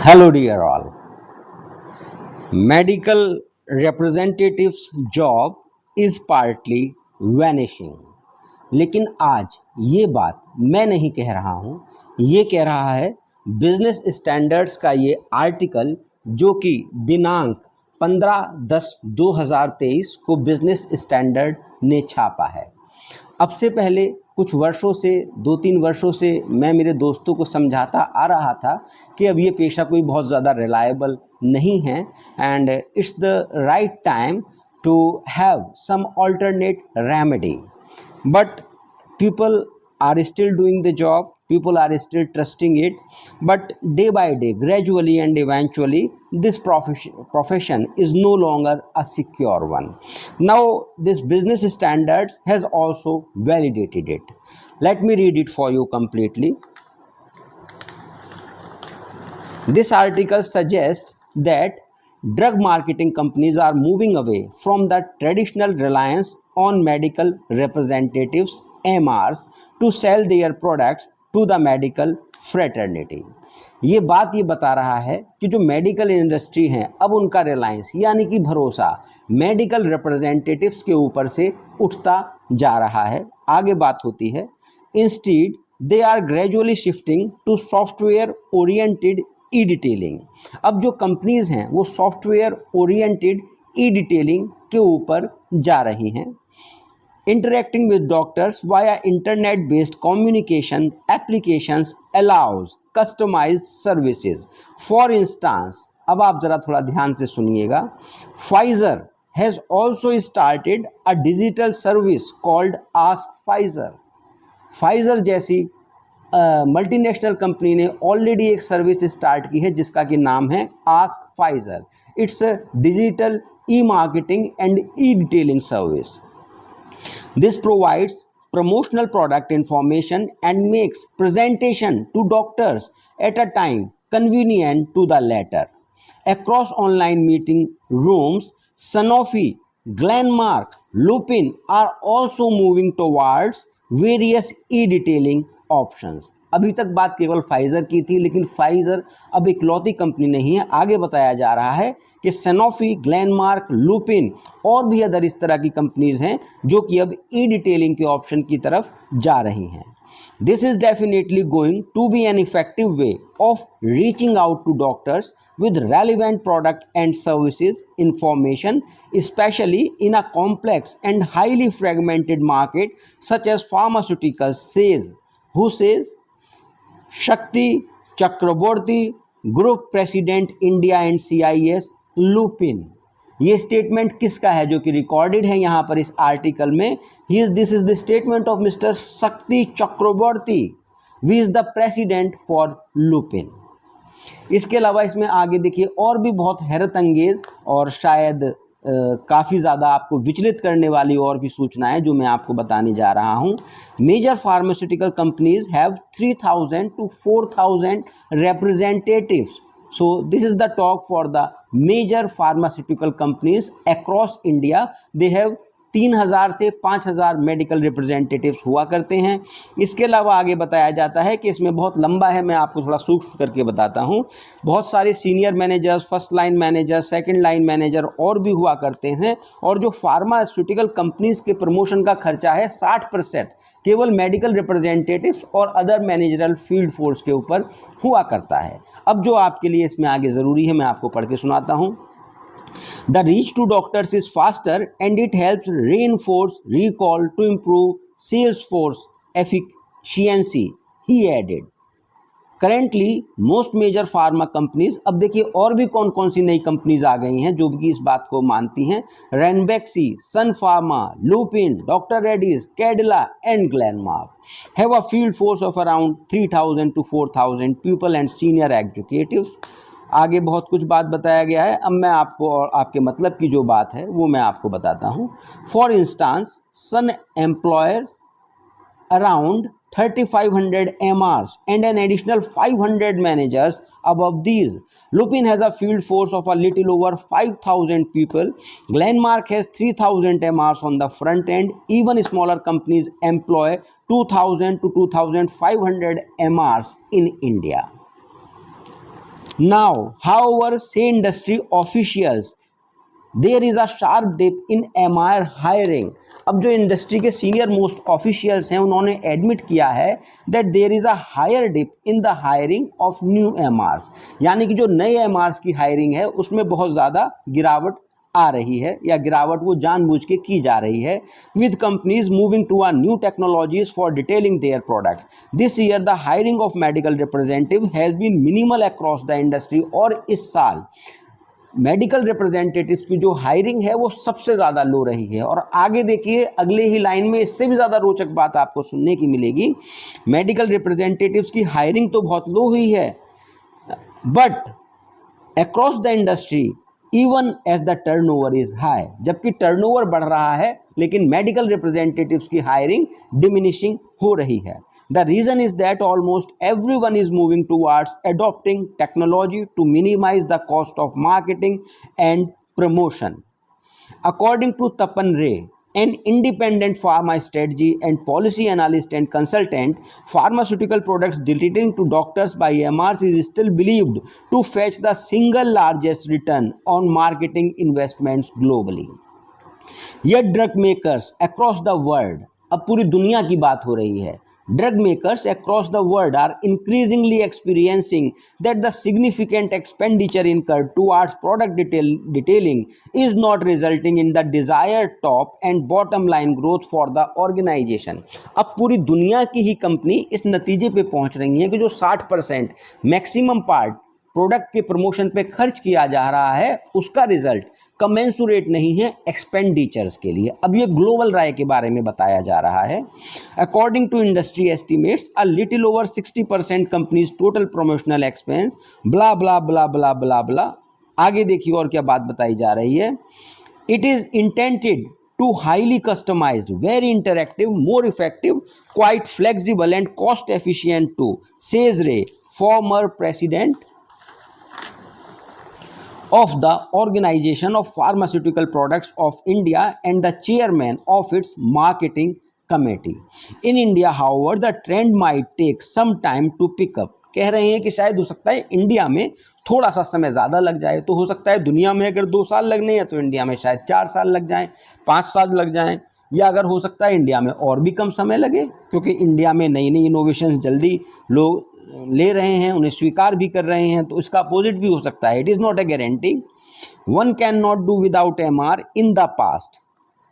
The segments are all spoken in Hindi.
Hello, dear all. Medical representative's job is partly vanishing. लेकिन आज ये बात मैं नहीं कह रहा हूँ, ये कह रहा है बिजनेस स्टैंडर्ड्स का ये आर्टिकल जो कि दिनांक 15/10/2023 को बिजनेस स्टैंडर्ड ने छापा है। अब से पहले कुछ वर्षों से 2-3 वर्षों से मैं मेरे दोस्तों को समझाता आ रहा था कि अब ये पेशा कोई बहुत ज़्यादा रिलायबल नहीं है and it's the right time to have some alternate remedy, but people are still doing the job, people are still trusting it, but day by day, gradually and eventually, this profession is no longer a secure one. Now this business standards has also validated it. Let me read it for you completely. This article suggests that drug marketing companies are moving away from the traditional reliance on medical representatives MRs to sell their products to the medical fraternity. ये बात ये बता रहा है कि जो मेडिकल इंडस्ट्री हैं अब उनका रिलायंस यानी कि भरोसा मेडिकल रिप्रेजेंटेटिव्स के ऊपर से उठता जा रहा है। आगे बात होती है, instead they are gradually shifting to software oriented e detailing. अब जो कंपनीज हैं वो सॉफ्टवेयर ओरिएंटेड ई डिटेलिंग के ऊपर जा रही हैं। Interacting with doctors via internet-based communication applications allows customized services. For instance, अब आप ज़रा थोड़ा ध्यान से सुनिएगा, Pfizer has also started a digital service called Ask Pfizer. Pfizer जैसी मल्टीनेशनल कंपनी ने ऑलरेडी एक सर्विस स्टार्ट की है जिसका कि नाम है Ask Pfizer. It's a digital e marketing and E detailing service. This provides promotional product information and makes presentation to doctors at a time convenient to the latter. Across online meeting rooms, Sanofi, Glenmark, Lupin are also moving towards various e-detailing options. अभी तक बात केवल फाइज़र की थी, लेकिन फाइज़र अब इकलौती कंपनी नहीं है। आगे बताया जा रहा है कि सैनोफी, ग्लेनमार्क, लुपिन और भी अदर इस तरह की कंपनीज हैं जो कि अब ई डिटेलिंग के ऑप्शन की तरफ जा रही हैं। This is definitely going to be an effective way of reaching out to doctors with relevant product and services information, especially in a complex and highly fragmented market such as pharmaceuticals, says who says Shakti Chakraborty, group president India and CIS Lupin. ये स्टेटमेंट किसका है जो कि रिकॉर्डेड है यहाँ पर इस आर्टिकल में? This is the statement of mister Shakti Chakraborty, we is the president for Lupin. इसके अलावा इसमें आगे देखिए और भी बहुत हैरत अंगेज और शायद काफ़ी ज़्यादा आपको विचलित करने वाली और भी सूचनाएं जो मैं आपको बताने जा रहा हूं। Major pharmaceutical companies have 3000 to 4000 representatives. So this is the talk for the major pharmaceutical companies across India. They have 3000 से 5000 मेडिकल रिप्रेजेंटेटिव्स हुआ करते हैं। इसके अलावा आगे बताया जाता है कि इसमें बहुत लंबा है, मैं आपको थोड़ा सूक्ष्म करके बताता हूं। बहुत सारे senior managers, first line manager, second line manager और भी हुआ करते हैं। और जो फार्मास्यूटिकल कंपनीज के प्रमोशन का खर्चा है 60% केवल मेडिकल रिप्रेजेंटेटिव्स और अदर मैनेजरल फील्ड फोर्स के ऊपर हुआ करता है। अब जो आपके लिए इसमें आगे ज़रूरी है मैं आपको पढ़ के सुनाता हूँ। The reach to doctors is faster and it helps reinforce recall to improve sales force efficiency, he added. Currently, most major pharma companies, अब देखिए और भी कौन कौन सी नई कंपनीज आ गई हैं जो कि इस बात को मानती हैं। Ranbaxy, Sun Pharma, Lupin, Dr. Reddy's, Cadila and Glenmark have a field force of around 3000 to 4000 people and senior executives. आगे बहुत कुछ बात बताया गया है। अब मैं आपको और आपके मतलब की जो बात है वो मैं आपको बताता हूँ। For instance, Sun employers around 3500 MRs and an additional 500 managers above these. Lupin has a field force of a little over 5000 people. Glenmark has 3000 MRs on the front end. Even smaller companies employ 2000 to 2500 MRs in India. Now, however, say industry officials, there is a sharp dip in MR hiring. अब जो इंडस्ट्री के सीनियर मोस्ट ऑफिशियल्स हैं उन्होंने एडमिट किया है that there is a higher dip in the hiring of new MRs, यानी कि जो नए एमआरस की हायरिंग है उसमें बहुत ज़्यादा गिरावट आ रही है या गिरावट वो जानबूझ के की जा रही है, with companies moving to a new technologies for detailing their products. This year the hiring of medical representative has been minimal across the industry, और इस साल मेडिकल रिप्रेजेंटेटिव्स की जो हायरिंग है वो सबसे ज़्यादा लो रही है। और आगे देखिए अगले ही लाइन में इससे भी ज़्यादा रोचक बात आपको सुनने की मिलेगी। मेडिकल रिप्रेजेंटेटिव्स की हायरिंग तो बहुत लो हुई है, but across the industry even as the turnover is high, जबकि टर्नओवर बढ़ रहा है लेकिन मेडिकल रिप्रेजेंटेटिव्स की हायरिंग डिमिनिशिंग हो रही है। The reason is that almost everyone is moving towards adopting technology to minimize the cost of marketing and promotion. According to Tapan Ray, an independent pharma strategy and policy analyst and consultant, pharmaceutical products delivered to doctors by MRs is still believed to fetch the single largest return on marketing investments globally. Yet drug makers across the world, अब पूरी दुनिया की बात हो रही है, drug makers across the world are increasingly experiencing that the significant expenditure incurred towards product detailing is not resulting in the desired top and bottom line growth for the organization. अब पूरी दुनिया की ही कंपनी इस नतीजे पे पहुंच रही है कि जो 60% मैक्सिमम पार्ट प्रोडक्ट के प्रमोशन पे खर्च किया जा रहा है उसका रिजल्ट कमेंसुरेट नहीं है एक्सपेंडिचर्स के लिए। अब ये ग्लोबल राय के बारे में बताया जा रहा है। According to industry estimates a little over 60% companies total promotional expense bla bla bla bla bla bla. आगे देखिए और क्या बात बताई जा रही है। It is intended to highly customized, very interactive, more effective, quite flexible and cost efficient too, says Ray, former president of the Organization of Pharmaceutical Products of India and the chairman of its marketing committee. In India, however, the trend might take some time to pick up. कह रहे हैं कि शायद हो सकता है इंडिया में थोड़ा सा समय ज़्यादा लग जाए, तो हो सकता है दुनिया में अगर 2 साल लगने हैं तो इंडिया में शायद 4 साल लग जाएं, 5 साल लग जाएं, या अगर हो सकता है इंडिया में और भी कम समय लगे, क्योंकि इंडिया में नई नई इनोवेशंस जल्दी लोग ले रहे हैं, उन्हें स्वीकार भी कर रहे हैं, तो इसका अपोजिट भी हो सकता है। It is not a guarantee. One can not do without MR in the past.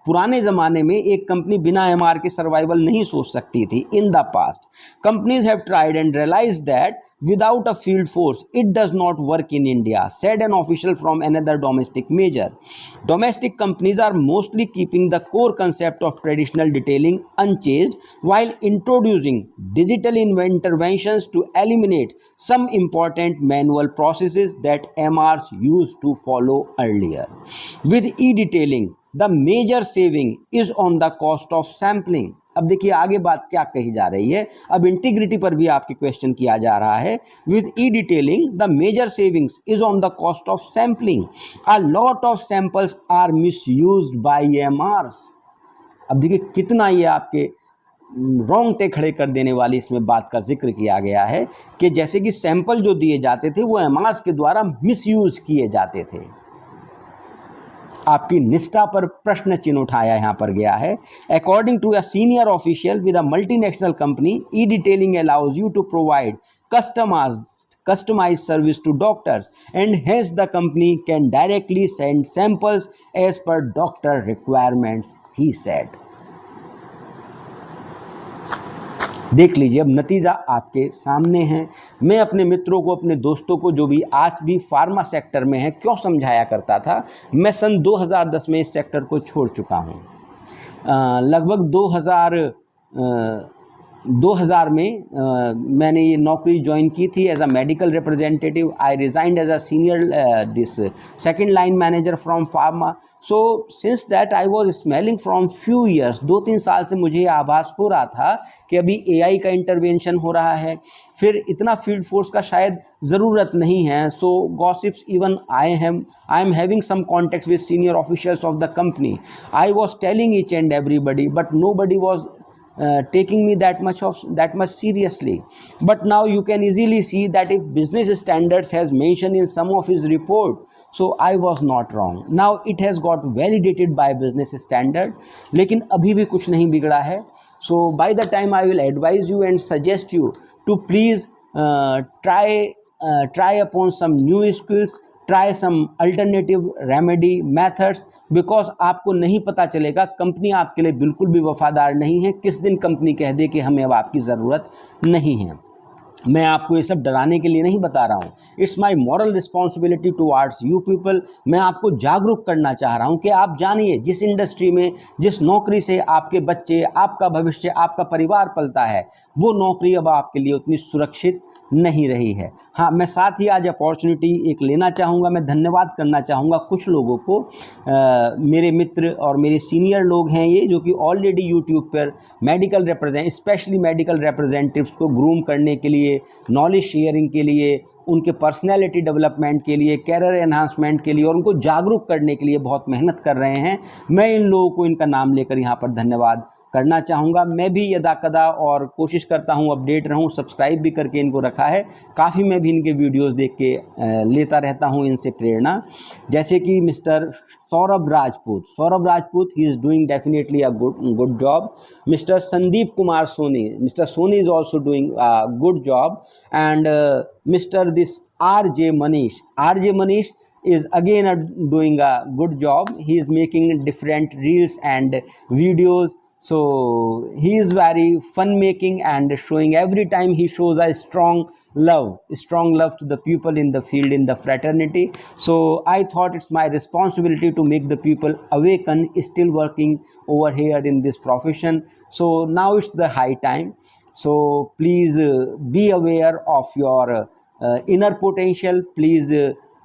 पुराने ज़माने में एक कंपनी बिना एमआर के सर्वाइवल नहीं सोच सकती थी। In the past companies have tried and realize that without a field force it does not work in India, said an official from another domestic major. Domestic companies are mostly keeping the core concept of traditional detailing unchanged while introducing digital interventions to eliminate some important manual processes that MRs used to follow earlier. With e-detailing, the major saving is on the cost of sampling. अब देखिए आगे बात क्या कही जा रही है। अब इंटीग्रिटी पर भी आपके क्वेश्चन किया जा रहा है। With e detailing the major savings is on the cost of sampling, a lot of samples are misused by MRs. अब देखिए कितना ये आपके रोंगटे खड़े कर देने वाली इसमें बात का जिक्र किया गया है कि जैसे कि सैंपल जो दिए जाते थे वो एमआरस के द्वारा मिसयूज किए जाते थे। आपकी निष्ठा पर प्रश्न चिन्ह उठाया यहाँ पर गया है। According to a senior official with a multinational company, e detailing allows you to provide customized service to doctors and hence the company can directly send samples as per doctor requirements, he said. देख लीजिए अब नतीजा आपके सामने है। मैं अपने मित्रों को, अपने दोस्तों को जो भी आज भी फार्मा सेक्टर में है क्यों समझाया करता था। मैं सन 2010 में इस सेक्टर को छोड़ चुका हूँ। लगभग 2000 में मैंने ये नौकरी ज्वाइन की थी as a medical representative. I resigned as a senior this second line manager from pharma. So since that I was smelling from few years, 2-3 साल से मुझे आभास हो रहा था कि अभी एआई का इंटरवेंशन हो रहा है, फिर इतना फील्ड फोर्स का शायद ज़रूरत नहीं है। So gossips even I am having some contacts with senior officials of the company. I was telling each and everybody but nobody was taking me that much seriously. But now you can easily see that if business standards has mentioned in some of his report, so I was not wrong. Now it has got validated by business standard, लेकिन अभी भी कुछ नहीं बिगड़ा है. So by the time I will advise you and suggest you to please try upon some new skills, try some alternative remedy methods, because आपको नहीं पता चलेगा, कंपनी आपके लिए बिल्कुल भी वफादार नहीं है. किस दिन कंपनी कह दे कि हमें अब आपकी ज़रूरत नहीं है. मैं आपको ये सब डराने के लिए नहीं बता रहा हूँ. It's my moral responsibility towards you people. मैं आपको जागरूक करना चाह रहा हूँ कि आप जानिए, जिस इंडस्ट्री में, जिस नौकरी से आपके बच्चे, आपका भविष्य, आपका परिवार पलता है, वो नौकरी अब आपके लिए उतनी सुरक्षित नहीं रही है. हाँ, मैं साथ ही आज अपॉर्चुनिटी एक लेना चाहूँगा. मैं धन्यवाद करना चाहूँगा कुछ लोगों को, मेरे मित्र और मेरे सीनियर लोग हैं ये, जो कि ऑलरेडी यूट्यूब पर स्पेशली मेडिकल रिप्रेजेंटेटिव्स को ग्रूम करने के लिए, नॉलेज शेयरिंग के लिए, उनके पर्सनैलिटी डेवलपमेंट के लिए, कैरियर एनहांसमेंट के लिए और उनको जागरूक करने के लिए बहुत मेहनत कर रहे हैं. मैं इन लोगों को इनका नाम लेकर यहाँ पर धन्यवाद करना चाहूँगा. मैं भी यदा कदा और कोशिश करता हूँ अपडेट रहूँ, सब्सक्राइब भी करके इनको रखा है. काफ़ी मैं भी इनके वीडियोस देख के लेता रहता हूँ इनसे प्रेरणा. जैसे कि mister Saurabh Rajput, he is doing definitely a good job. Mister Sandeep Kumar Soni, mister Soni is also doing a good job. And Mr. this R.J. Manish is again doing a good job. He is making different reels and videos. So he is very fun making and showing, every time he shows a strong love to the people in the field, in the fraternity. So I thought it's my responsibility to make the people awaken, still working over here in this profession. So now it's the high time. So please be aware of your inner potential. Please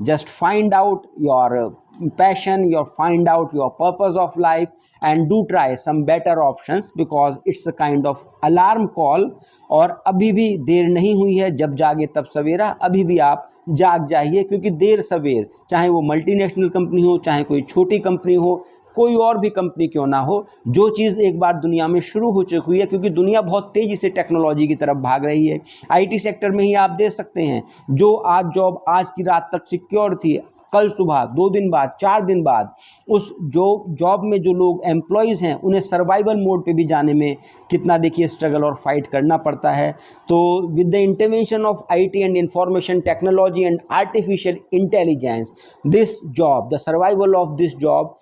just find out your passion, find out your purpose of life, and do try some better options, because it's a kind of alarm call. और अभी भी देर नहीं हुई है. जब जागे तब सवेरा. अभी भी आप जाग जाइए, क्योंकि देर सवेर, चाहे वो मल्टीनेशनल कंपनी हो, चाहे कोई छोटी कंपनी हो, कोई और भी कंपनी क्यों ना हो, जो चीज़ एक बार दुनिया में शुरू हो चुकी है, क्योंकि दुनिया बहुत तेज़ी से टेक्नोलॉजी की तरफ भाग रही है. आईटी सेक्टर में ही आप देख सकते हैं, जो आज जॉब आज की रात तक सिक्योर थी, कल सुबह 2 दिन बाद, 4 दिन बाद, उस जॉब में जो लोग एम्प्लॉयज़ हैं, उन्हें सर्वाइवल मोड पे भी जाने में कितना देखिए स्ट्रगल और फाइट करना पड़ता है. तो with the intervention of IT and information technology and artificial intelligence, this job, the survival of this job,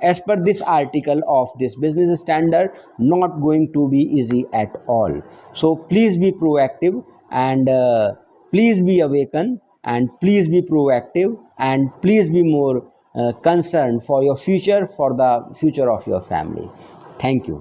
as per this article of this business standard, not going to be easy at all. So please be proactive, and please be awakened, and please be proactive, and please be more concerned for your future, for the future of your family. Thank you.